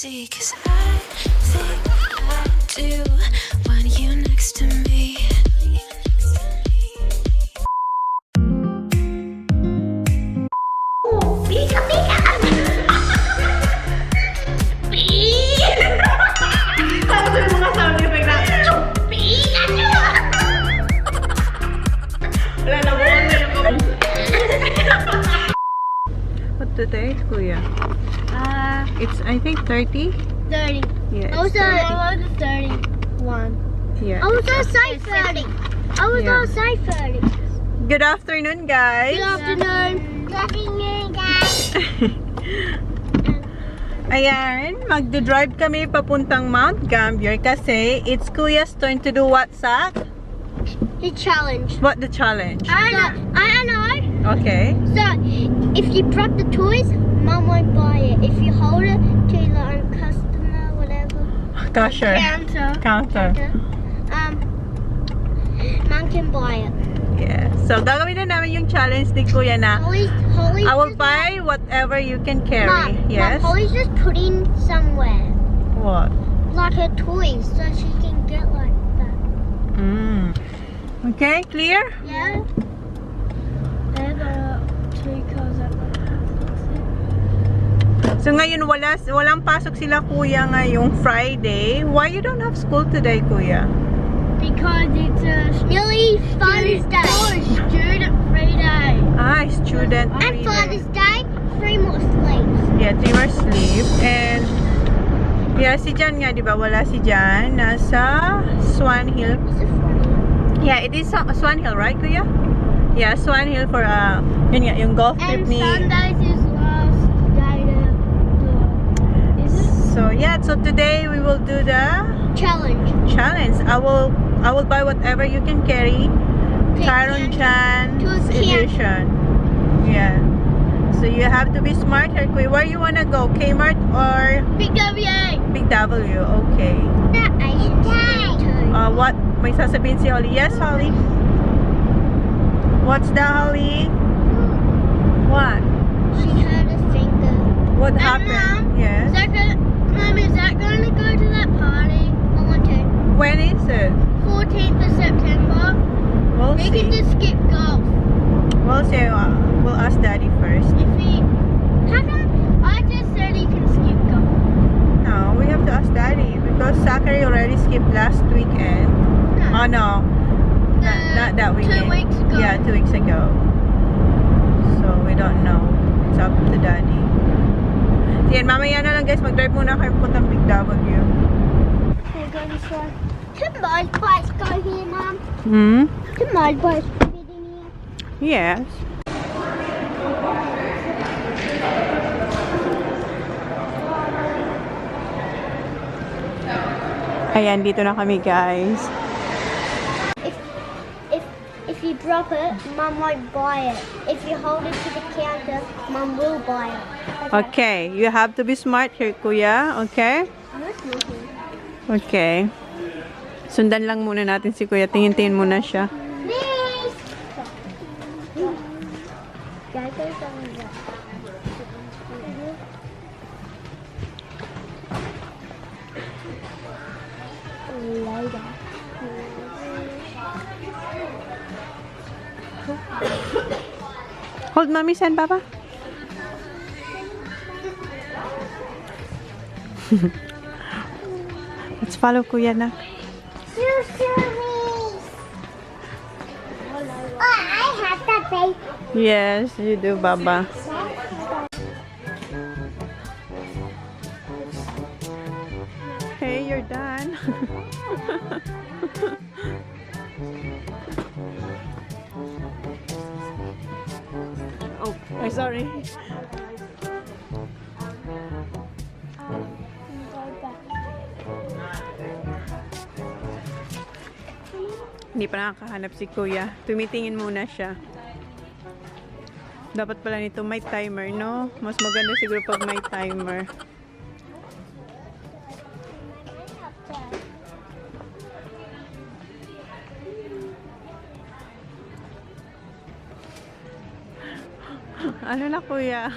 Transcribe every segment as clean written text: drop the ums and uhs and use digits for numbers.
see, 'cause I think I do want you next to me. Pika, pika! Ano yung mga sound effect na? Pikachu! Wala na mo na yung kamusta. What today, Kuya? It's, I think, 30? 30. Yes. I was 31. Yeah. I was outside 30. I was Yeah. outside 30. Good afternoon, guys. Good afternoon. Good afternoon, guys. Ayan, magdodrive kami papuntang Mount Gambier kasi it's Kuya's turn to do what, Sak? The challenge. What the challenge? I know. Okay. So, if you drop the toys, Mom won't buy it. If you hold it to the customer, whatever. Cashier. Counter. Mom can buy it. Yeah. So, gagawin na namin yung challenge ni Kuya na Holly's I will just buy whatever you can carry. Mom, Yes? Mom, Holly's just putting somewhere. What? Like her toys, so she can get like that. Okay, clear? Yeah. There are 2 cars at the So ngayon walang pasok sila Kuya ngayong Friday. Why you don't have school today, Kuya? Because it's nearly Father's Day. Student free day. Student And free Father's day. Day, 3 more sleeps. Yeah, 3 more sleep. And yeah, si Jan nga, di ba? Wala si Jan. Nasa Swan Hill. Is it funny? Yeah, it is Swan Hill, right, Kuya? Yeah, Swan Hill for yun nga, yung golf trip And ni... Sundays is last day to do. Is it? So yeah, so today we will do the Challenge. challenge. I will buy whatever you can carry. Tyron Chan's To a camp. edition. Yeah. So you have to be smart here, Kuya. Where you wanna go? Kmart or Big W. Big W? Okay. That Asian day. What? May sasabihin si Holly. Yes, Holly? What's that, Holly? What? She had a finger. What And happened? Mom, Yes. Mom, is that going to go to that party? I want to. When is it? 14th of September. We'll We can see. just skip golf. We'll see. We'll ask Daddy first. If he... How come I just said he can skip golf? No, we have to ask Daddy because Zachary already skipped last weekend. Oh no, not that weekend. 2 weeks ago. Yeah, 2 weeks ago. So we don't know. It's up to Daddy. So yan, mamaya na lang guys, mag-drive muna kayo puntang Big W. Okay, go this way. Can my bikes go here, Mom? Can my bikes fit in here? Yes. Ayan, dito na kami guys. If you drop it, Mum won't buy it. If you hold it to the counter, Mum will buy it. Okay, you have to be smart here, Kuya. Okay? Okay. Sundan lang muna natin si Kuya. Tingin-tingin muna siya. Please. Guys, there's something there. Later. Hold Mommy, send Papa. Let's follow Kuya na. I have that baby. Yes, you do, Baba. Hey, you're done. Oh, I'm sorry. Hindi pa nakakahanap si Kuya. Tumitingin muna siya. Dapat pala nito may timer, no? Mas maganda siguro pag may timer. Ano na, Kuya?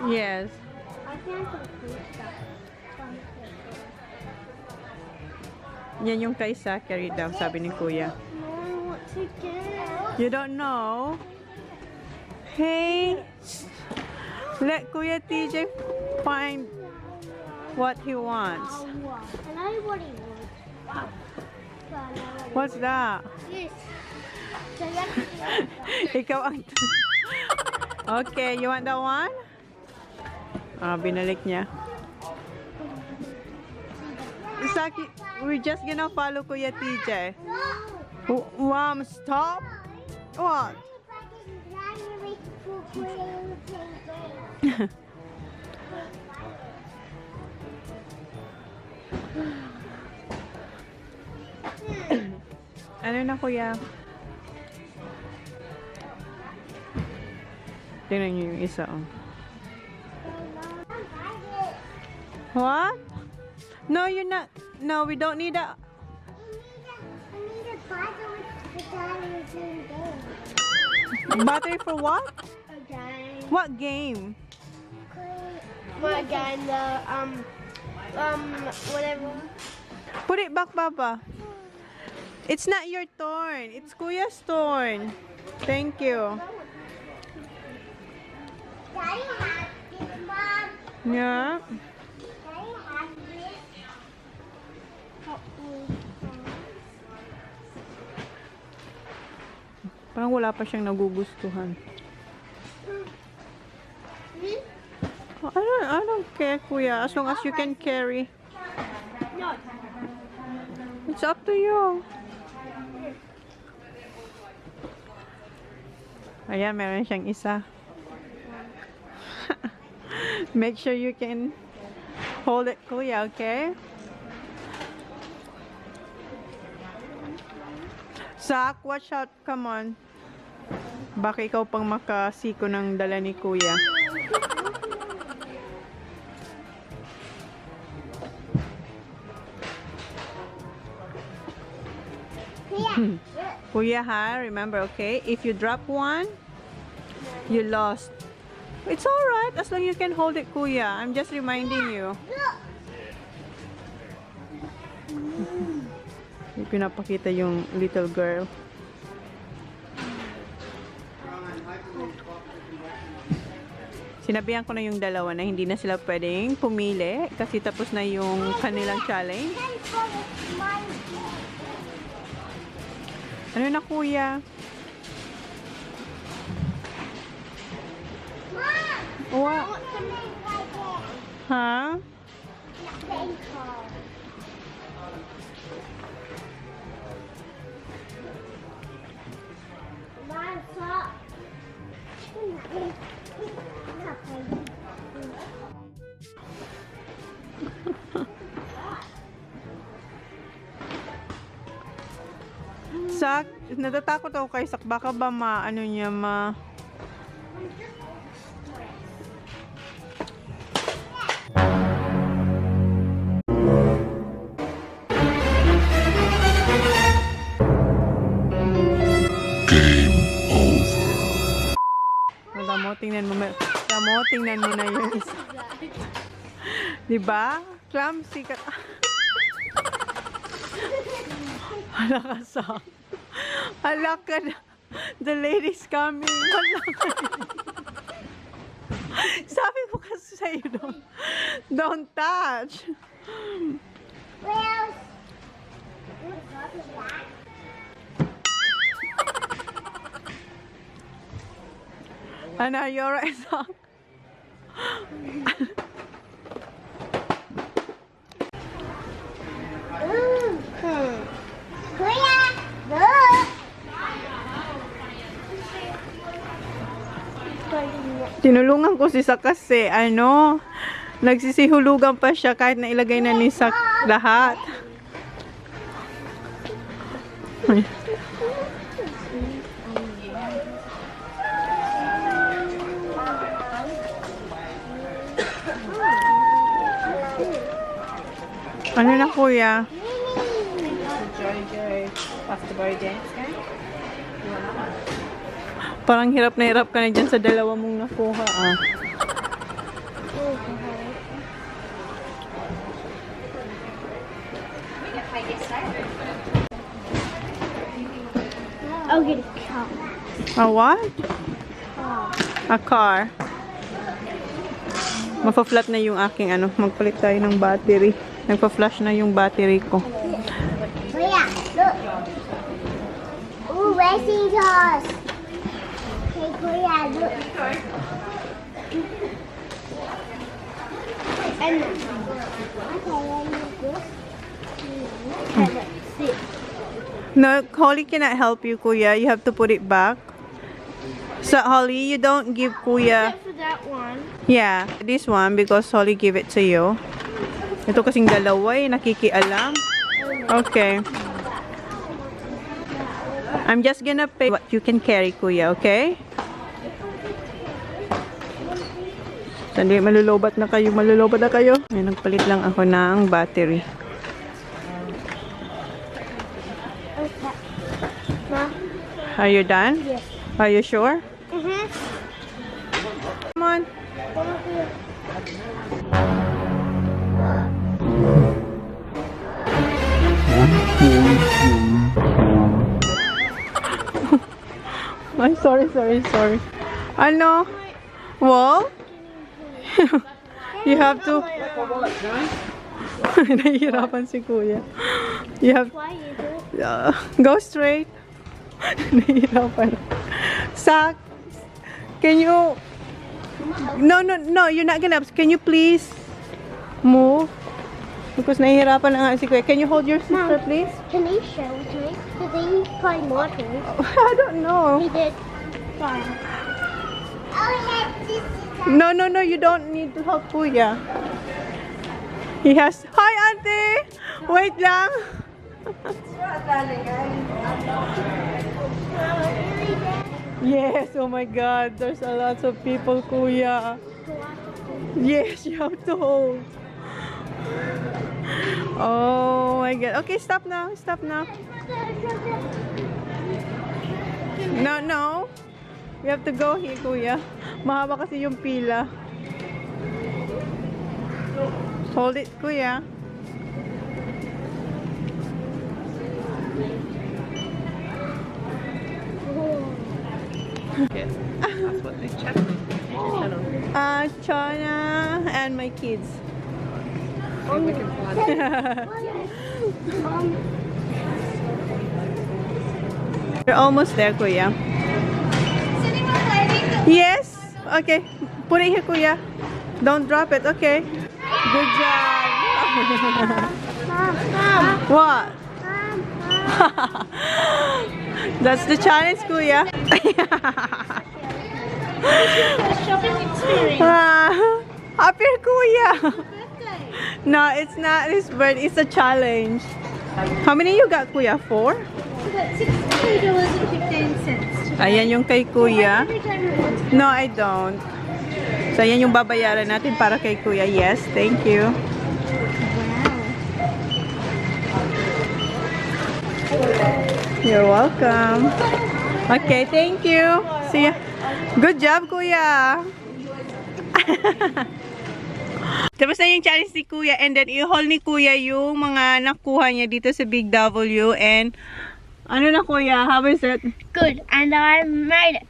Yes. I can't food stuff. Yan yung kaysa, carry daw, sabi ni Kuya. No, what to get? You don't know? Hey, let Kuya TJ find what he wants. And I what he wants. What's that? Yes. So you have to do that. Ikaw ang... Okay, you want that one? Ah, binalik niya. Saki, we're just gonna follow Kuya TJ. Mom, stop. What? Ano na, Kuya? Tingnan niyo yung isa, oh. What? No, you're not. No, we don't need a... Battery for what? Again. What game? What again? The whatever. Put it back, Baba. It's not your turn. It's Kuya's turn. Thank you. Daddy has this, Mom. Yeah. Daddy has this. Parang wala pa siyang nagugustuhan. I don't care, Kuya. As long as you can carry. No. It's up to you. Ayan, meron siyang isa. Make sure you can hold it, Kuya, okay? Zach, watch out. Come on. Baka ikaw pang makasiko ng dala ni Kuya. Kuya, ha? Remember, okay? If you drop one, you lost. It's alright as long as you can hold it, Kuya. I'm just reminding you. Pinapakita yung little girl. Sinabihan ko na yung dalawa na hindi na sila pwedeng pumili kasi tapos na yung kanilang challenge. Ano na, Kuya? What? Ha? Sak, natatakot ako kay Sak. Baka ba ano niya tingnan mo na yung isa. Diba? Clumsy ka. Hala ka, Sak. Hala ka na. The lady's coming. Hala ka na. Sabi mo kasi sa'yo, don't touch. Well, Ano, you're right, Sak. Kuya, look. Tinulungan ko si Sak kasi, nagsisihulugan pa siya kahit na ilagay na ni Sak lahat. Ay. Ano na, Kuya? Joy. After boy dance, okay? You want that one? Parang hirap ka na dyan sa dalawa mong nakuha, ah. I'll get a car. A what? A car. Mafa-flat na yung aking ano. Magpalit tayo ng battery. Nagpa-flash na yung battery ko. Kuya, look. Ooh, racing cars. Hey, Kuya, look. And No, Holly cannot help you, Kuya. You have to put it back. So, Holly, you don't give Kuya... for that one. Yeah, this one because Holly give it to you. Ito kasing dalawa eh, nakikialam. Okay. I'm just gonna pay what you can carry, Kuya, okay? Sandi, malulobat na kayo, Ay, nagpalit lang ako ng battery. Okay. Ma? Are you done? Yes. Are you sure? Mm-hmm. Come on. Ay, sorry. Ano? Well? You have to... Nahihirapan si Kuya. You have... Why you do it? Go straight. Nahihirapan. Sak, can you... No, you're not gonna... Can you please move? Because nahihirapan na nga si Kuya. Can you hold your sister, Mom. please? Can they show it to me? Did they play water? I don't know. He did. Fine. Oh, yeah, this is No, you don't need to help Kuya. He has... Hi, Auntie! Wait lang. Yes, oh my God. There's a lot of people, Kuya. Yes, you have to hold. Oh my God. Okay, stop now. No. You have to go here, Kuya. Mahaba kasi yung pila. Hold it, Kuya. Yes, that's what they channel. Chona and my kids. See if we can find You're almost there, Kuya. Yes. Okay. Put it here, Kuya. Don't drop it. Okay. Good job. Mom. What? That's the challenge, Kuya. Shopping experience. Up here, Kuya. No, it's not his birthday. It's a challenge. How many you got, Kuya? 4? $62.15. Ayan yung kay Kuya. No, I don't. So, ayan yung babayaran natin para kay Kuya. Yes, thank you. You're welcome. Okay, thank you. See ya. Good job, Kuya. Tapos na yung challenge ni Kuya and then i-haul ni Kuya yung mga nakuha niya dito sa Big W and ano na Kuya, how is it? Good, and I made it.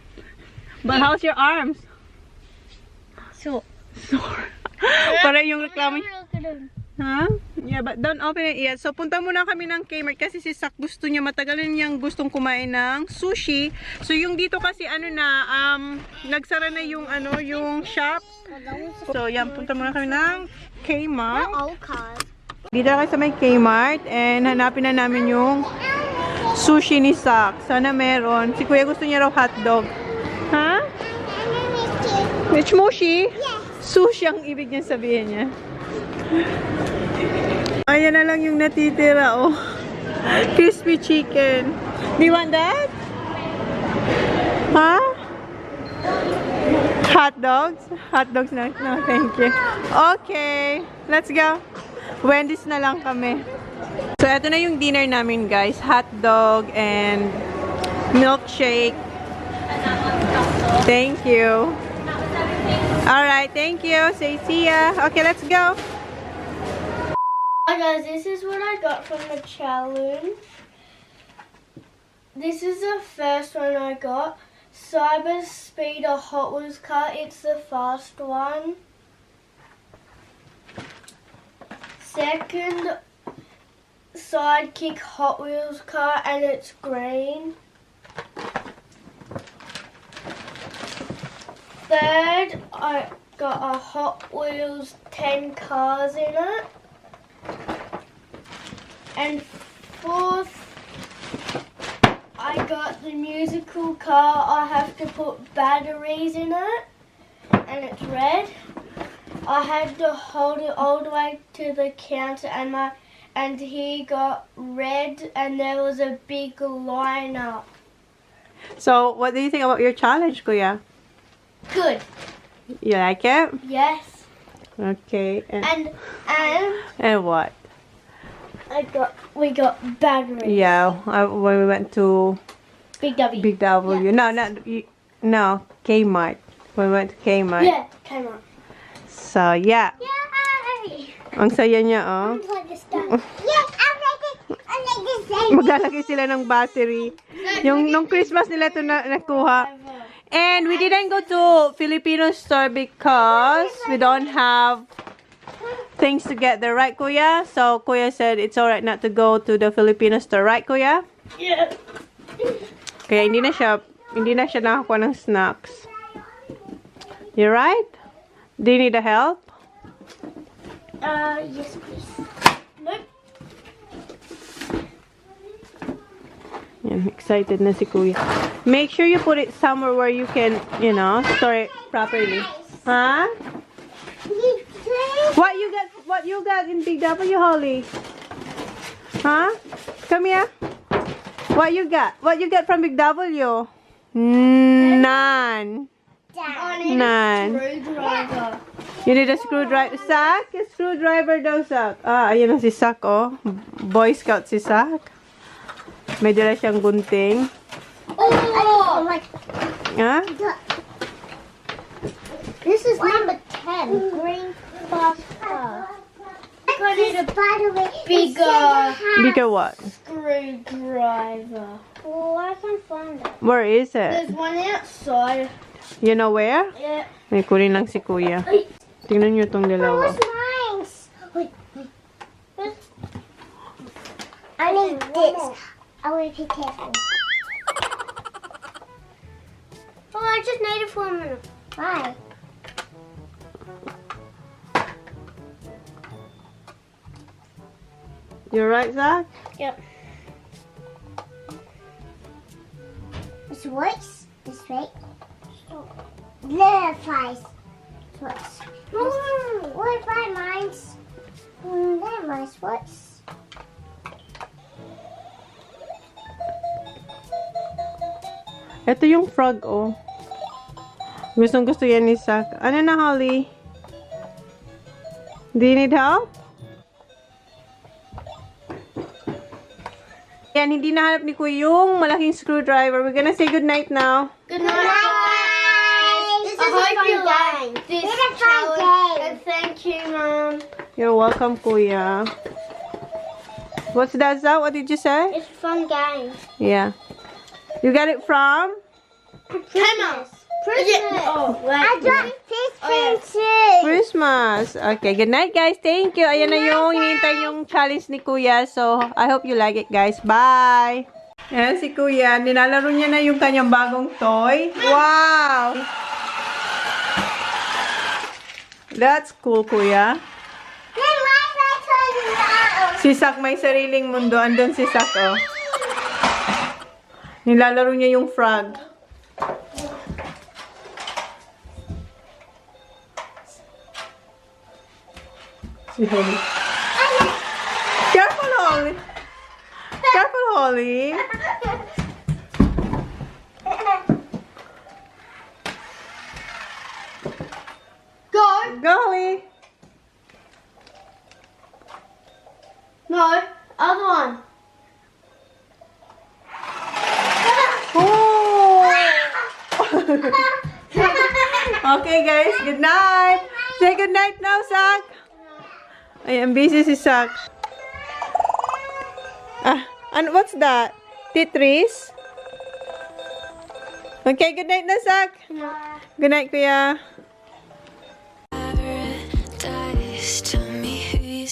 But how's your arms? So. Sore. Para yung reklamo. Huh? Yeah, but don't open it yet. So, punta muna kami ng Kmart kasi si Sak gusto niya, matagal na niyang gustong kumain ng sushi. So, yung dito kasi ano na, nagsara na yung ano, yung shop. So, yan, punta muna kami ng Kmart. Dito na kayo sa may Kmart and hanapin na namin yung sushi ni Sak. Sana meron. Si Kuya gusto niya raw hotdog. Ha? Which mushi? Sushi ang ibig niya sabihin niya. Ayan na lang yung natitira, oh. Crispy chicken. Do you want that? Huh? Hot dogs? Hot dogs na. No, thank you. Okay. Let's go. Wendy's na lang kami. So, eto na yung dinner namin, guys. Hot dog and milkshake. Thank you. Alright, thank you. Say see ya. Okay, let's go. Hi guys, this is what I got from the challenge. This is the first one I got. Cyber Speeder Hot Wheels car. It's the fast one. Second, Sidekick Hot Wheels car, and it's green. Third, I got a Hot Wheels 10 cars in it. And fourth, I got the musical car. I have to put batteries in it, and it's red. I had to hold it all the way to the counter, and he got red, and there was a big lineup. So, what do you think about your challenge, Kuya? Good. You like it? Yes. Okay. And what? we got batteries. Yeah, when we went to Big W. Big W. Yeah. No, Kmart. When we went to Kmart. Yeah, come on. So, yeah. Yay! Ang saya niya, oh. Like this done. Yes, I like this thing. Maglalagay sila ng battery. Nung Christmas nila ito nakuha. And we didn't go to Filipino store because we don't have things to get there, right, Kuya? So, Kuya said it's alright not to go to the Filipino store, right, Kuya? Yeah. Kaya hindi na siya nakakuha ng snacks. You right? Do you need a help? Yes, please. Nope. Yan, excited na si Kuya. Make sure you put it somewhere where you can, store it properly. Huh? What you got in Big W, Holly? Huh? Come here. What you got? What you get from Big W? None. None. Screwdriver. You need a screwdriver. Sak? A screwdriver daw, Sak. Ayan na si Sak, oh. Boy Scout si Sak. May dala siyang gunting. Oh! Ha? This is number 10. Green fast car. I need a bigger Bigger what? screwdriver. Oh, I can find it. Where is There's it? one outside. You know where? Yeah. May kunin lang si Kuya. Tingnan niyo itong dalawa. mine? Wait. I need this. I want to be careful. Oh, I just need it for a minute. Why? You're right, Zach? Yep. This works. This way. Verifies. Works. What about mine's? That mine's works. Ito yung frog, oh. Gustong gusto yan ni Zach. Ano na, Holly? Do you need help? Yan, hindi nahanap ni Kuya yung malaking screwdriver. We're gonna say good night now. Good night, guys. This is a fun game. This is a fun game. And thank you, Mom. You're welcome, Kuya. What's that, Zach? What did you say? It's a fun game. Yeah. You got it from? Christmas. Christmas. Oh, wait. I got Christmas Christmas. Okay, good night, guys. Thank you. Ayan na yung hinihintay yung challenge ni Kuya. So, I hope you like it, guys. Bye! Ayan si Kuya. Nilalaro niya na yung kanyang bagong toy. Wow! That's cool, Kuya. Then why did I tell you that? Si Sak may sariling mundo. Andun si Sak, oh. Nilalaro niya yung frog. Si Holly. Careful, Holly. Careful, Holly. Go. Go, Holly. No. Other one. Oh! Okay, guys. Good night. Say good night now, Sak. Ay, I'm busy si Sak. And what's that? Tetris? Okay, good night na, Sak. Good night, Kuya.